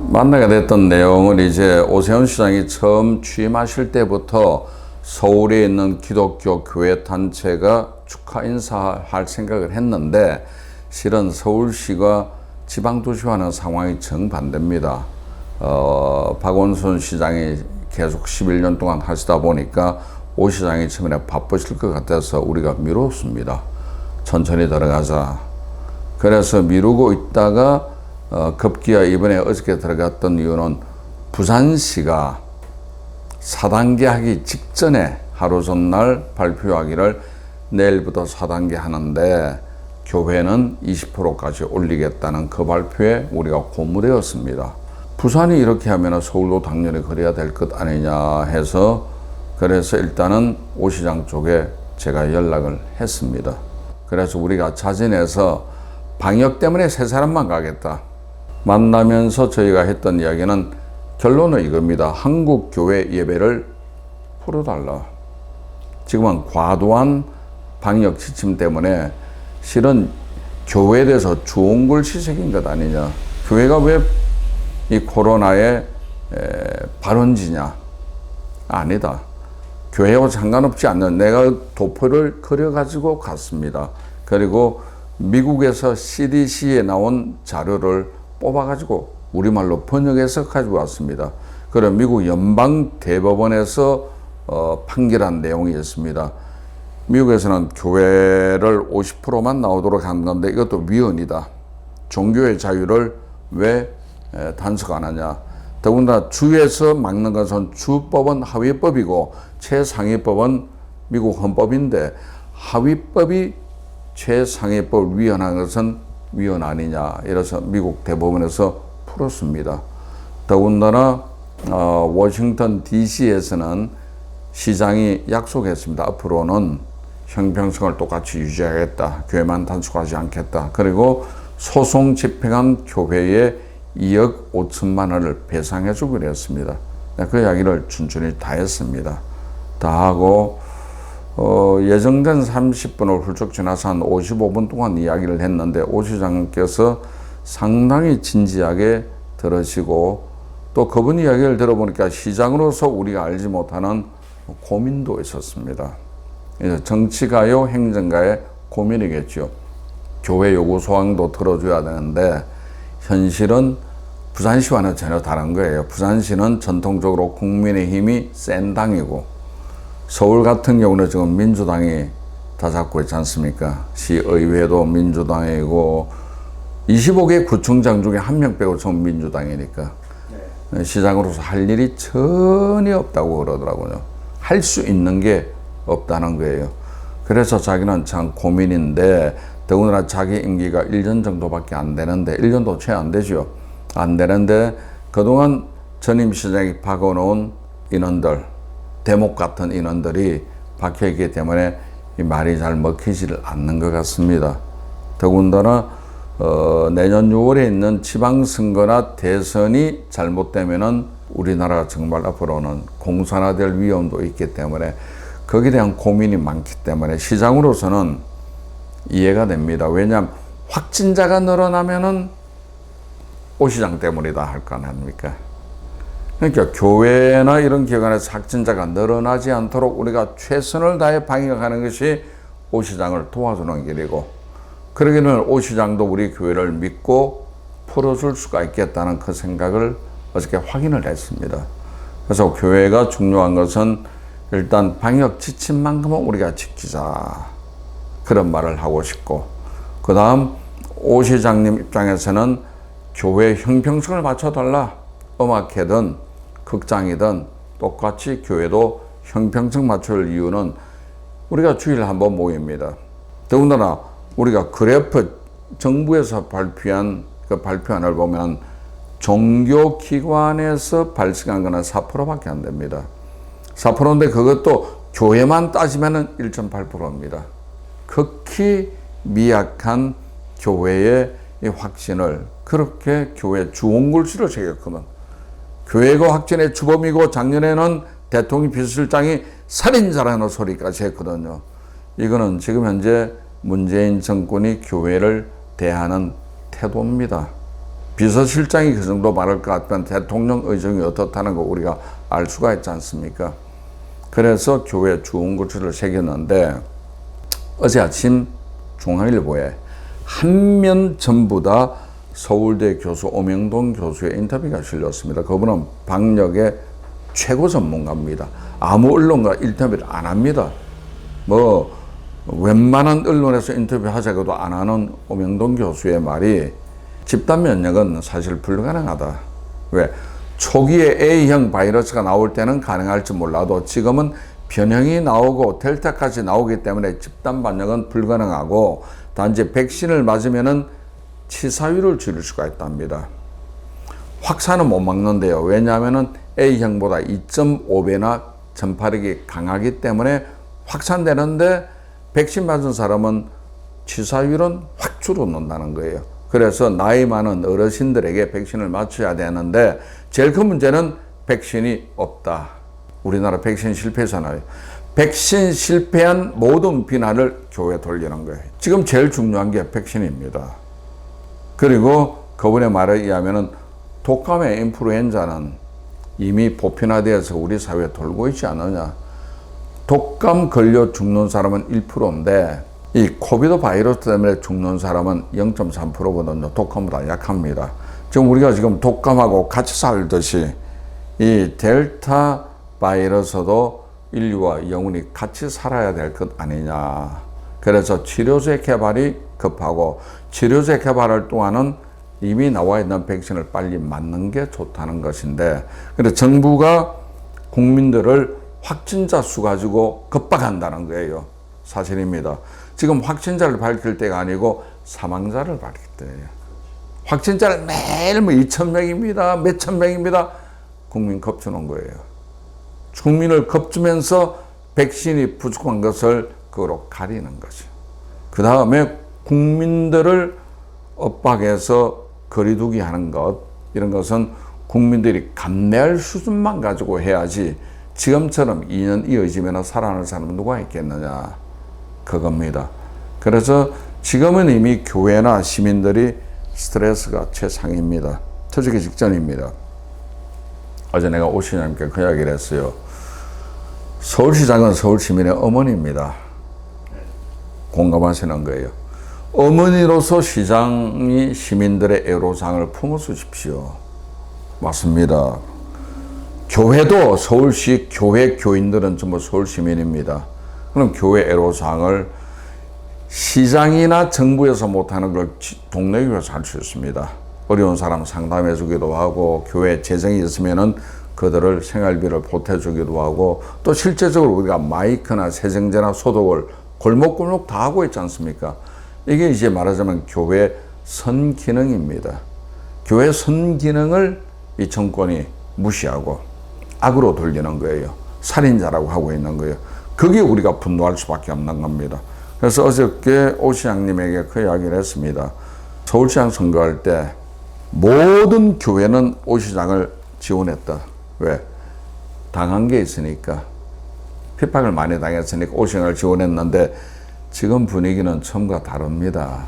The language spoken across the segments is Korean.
만나게 됐던 내용은 이제 오세훈 시장이 처음 취임하실 때부터 서울에 있는 기독교 교회 단체가 축하 인사할 생각을 했는데 실은 서울시가 지방도시화하는 상황이 정반대입니다. 박원순 시장이 계속 11년 동안 하시다 보니까 오 시장이 처음에 바쁘실 것 같아서 우리가 미뤘습니다. 천천히 들어가자. 그래서 미루고 있다가 급기야 이번에 어저께 들어갔던 이유는 부산시가 4단계 하기 직전에 하루 전날 발표하기를 내일부터 4단계 하는데 교회는 20%까지 올리겠다는 그 발표에 우리가 고무되었습니다. 부산이 이렇게 하면 서울도 당연히 그래야 될 것 아니냐 해서 그래서 일단은 오 시장 쪽에 제가 연락을 했습니다. 그래서 우리가 자진해서 방역 때문에 세 사람만 가겠다. 만나면서 저희가 했던 이야기는 결론은 이겁니다. 한국 교회 예배를 풀어달라. 지금은 과도한 방역 지침 때문에 실은 교회에 대해서 좋은 걸 시색인 것 아니냐. 교회가 왜 이 코로나의 발원지냐. 아니다. 교회와 상관없지 않는 내가 도표를 그려가지고 갔습니다. 그리고 미국에서 CDC에 나온 자료를 뽑아가지고 우리말로 번역해서 가지고 왔습니다. 그리고 미국 연방대법원에서 판결한 내용이 있습니다. 미국에서는 교회를 50%만 나오도록 한 건데 이것도 위헌이다. 종교의 자유를 왜 단속 안 하냐. 더군다나 주에서 막는 것은 주법은 하위법이고 최상위법은 미국 헌법인데 하위법이 최상위법을 위헌한 것은 위헌 아니냐. 이래서 미국 대법원에서 풀었습니다. 더군다나 워싱턴 DC에서는 시장이 약속했습니다. 앞으로는 형평성을 똑같이 유지하겠다. 교회만 단속하지 않겠다. 그리고 소송 집행한 교회에 2억 5천만 원을 배상해 주기로 했습니다. 그 이야기를 춘추히 다 했습니다. 다 하고 예정된 30분을 훌쩍 지나서 한 55분 동안 이야기를 했는데 오 시장께서 상당히 진지하게 들으시고 또 그분 이야기를 들어보니까 시장으로서 우리가 알지 못하는 고민도 있었습니다. 정치가요 행정가의 고민이겠죠. 교회 요구 소항도 들어줘야 되는데 현실은 부산시와는 전혀 다른 거예요. 부산시는 전통적으로 국민의힘이 센 당이고 서울 같은 경우는 지금 민주당이 다 잡고 있지 않습니까? 시의회도 민주당이고 25개 구청장 중에 한 명 빼고 전부 민주당이니까 네. 시장으로서 할 일이 전혀 없다고 그러더라고요. 할 수 있는 게 없다는 거예요. 그래서 자기는 참 고민인데 더군다나 자기 임기가 1년 정도밖에 안 되는데 1년도 채 안 되죠. 안 되는데 그동안 전임 시장이 박아놓은 인원들 대목 같은 인원들이 박혀있기 때문에 이 말이 잘 먹히지를 않는 것 같습니다. 더군다나 내년 6월에 있는 지방선거나 대선이 잘못되면은 우리나라가 정말 앞으로는 공산화될 위험도 있기 때문에 거기에 대한 고민이 많기 때문에 시장으로서는 이해가 됩니다. 왜냐하면 확진자가 늘어나면은 오 시장 때문이다 할 거 아닙니까? 그러니까 교회나 이런 기관에서 확진자가 늘어나지 않도록 우리가 최선을 다해 방역하는 것이 오 시장을 도와주는 길이고 그러기는 오 시장도 우리 교회를 믿고 풀어줄 수가 있겠다는 그 생각을 어저께 확인을 했습니다. 그래서 교회가 중요한 것은 일단 방역 지침만큼은 우리가 지키자. 그런 말을 하고 싶고 그 다음 오 시장님 입장에서는 교회 형평성을 맞춰달라. 음악회든 극장이든 똑같이 교회도 형평성 맞출 이유는 우리가 주일에 한번 모입니다. 더군다나 우리가 그래프 정부에서 발표한 그 발표안을 보면 종교기관에서 발생한 거는 4%밖에 안 됩니다. 4%인데 그것도 교회만 따지면 1.8%입니다. 극히 미약한 교회의 이 확진을 그렇게 교회 주원글씨를 새겼거든. 교회가 확진의 주범이고 작년에는 대통령 비서실장이 살인자라는 소리까지 했거든요. 이거는 지금 현재 문재인 정권이 교회를 대하는 태도입니다. 비서실장이 그 정도 말할 것 같으면 대통령 의중이 어떻다는 거 우리가 알 수가 있지 않습니까? 그래서 교회 주홍구치를 새겼는데 어제 아침 중앙일보에 한 면 전부 다 서울대 교수 오명돈 교수의 인터뷰가 실렸습니다. 그분은 방역의 최고 전문가입니다. 아무 언론과 인터뷰를 안 합니다. 뭐 웬만한 언론에서 인터뷰 하자고도 안 하는 오명돈 교수의 말이 집단 면역은 사실 불가능하다. 왜? 초기에 A형 바이러스가 나올 때는 가능할지 몰라도 지금은 변형이 나오고 델타까지 나오기 때문에 집단 반역은 불가능하고 단지 백신을 맞으면은 치사율을 줄일 수가 있답니다. 확산은 못 막는데요. 왜냐하면은 A형보다 2.5배나 전파력이 강하기 때문에 확산되는데 백신 맞은 사람은 치사율은 확 줄어든다는 거예요. 그래서 나이 많은 어르신들에게 백신을 맞춰야 되는데 제일 큰 문제는 백신이 없다. 우리나라 백신 실패잖아요. 백신 실패한 모든 비난을 교회에 돌리는 거예요. 지금 제일 중요한 게 백신입니다. 그리고 그분의 말에 의하면 독감의 인플루엔자는 이미 보편화되어서 우리 사회에 돌고 있지 않느냐. 독감 걸려 죽는 사람은 1%인데 이 코비드 바이러스 때문에 죽는 사람은 0.3%거든요. 독감보다 약합니다. 지금 우리가 지금 독감하고 같이 살듯이 이 델타 바이러스도 인류와 영원히 같이 살아야 될 것 아니냐. 그래서 치료제 개발이 급하고 치료제 개발할 동안은 이미 나와 있는 백신을 빨리 맞는 게 좋다는 것인데, 근데 정부가 국민들을 확진자 수 가지고 급박한다는 거예요. 사실입니다. 지금 확진자를 밝힐 때가 아니고 사망자를 밝힐 때예요. 확진자를 매일 뭐 2,000명입니다. 몇천 명입니다. 국민 겁주는 거예요. 국민을 겁주면서 백신이 부족한 것을 그거로 가리는 거죠. 그 다음에 국민들을 엇박해서 거리두기 하는 것, 이런 것은 국민들이 감내할 수준만 가지고 해야지 지금처럼 2년 이어지면 살아날 사람은 누가 있겠느냐. 그겁니다. 그래서 지금은 이미 교회나 시민들이 스트레스가 최상입니다. 터지기 직전입니다. 어제 내가 오 시장님께 그 이야기를 했어요. 서울시장은 서울 시민의 어머니입니다. 공감하시는 거예요. 어머니로서 시장이 시민들의 애로사항을 품어주십시오. 맞습니다. 교회도 서울시 교회 교인들은 전부 서울 시민입니다. 그럼 교회 애로사항을 시장이나 정부에서 못하는 걸 동네 교회에서 할 수 있습니다. 어려운 사람 상담해 주기도 하고 교회 재정이 있으면은 그들을 생활비를 보태 주기도 하고 또 실제적으로 우리가 마이크나 세정제나 소독을 골목골목 다 하고 있지 않습니까? 이게 이제 말하자면 교회 선기능입니다. 교회 선기능을 이 정권이 무시하고 악으로 돌리는 거예요. 살인자라고 하고 있는 거예요. 그게 우리가 분노할 수밖에 없는 겁니다. 그래서 어저께 오 시장님에게 그 이야기를 했습니다. 서울시장 선거할 때 모든 교회는 오 시장을 지원했다. 왜? 당한 게 있으니까. 핍박을 많이 당했으니까 오 시장을 지원했는데 지금 분위기는 처음과 다릅니다.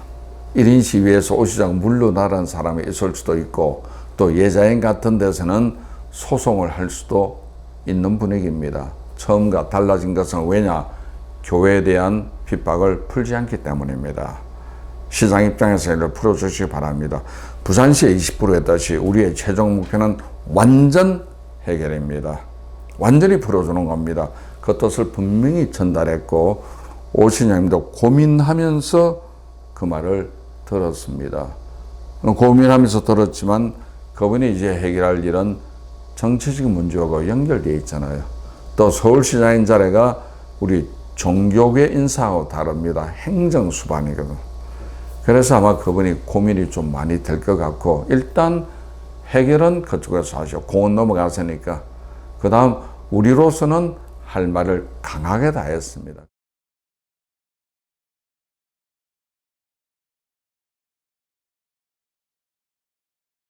1인 시위에서 오 시장 물러나라는 사람이 있을 수도 있고 또 예자인 같은 데서는 소송을 할 수도 있는 분위기입니다. 처음과 달라진 것은 왜냐? 교회에 대한 핍박을 풀지 않기 때문입니다. 시장 입장에서 이를 풀어주시기 바랍니다. 부산시에 20% 했듯이 우리의 최종 목표는 완전 해결입니다. 완전히 풀어주는 겁니다. 그 뜻을 분명히 전달했고 오 시장님도 고민하면서 그 말을 들었습니다. 고민하면서 들었지만 그분이 이제 해결할 일은 정치적인 문제하고 연결되어 있잖아요. 또 서울시장인 자리가 우리 종교계 인사하고 다릅니다. 행정수반이거든. 그래서 아마 그분이 고민이 좀 많이 될 것 같고 일단 해결은 그쪽에서 하죠. 공원 넘어갔으니까. 그 다음 우리로서는 할 말을 강하게 다 했습니다.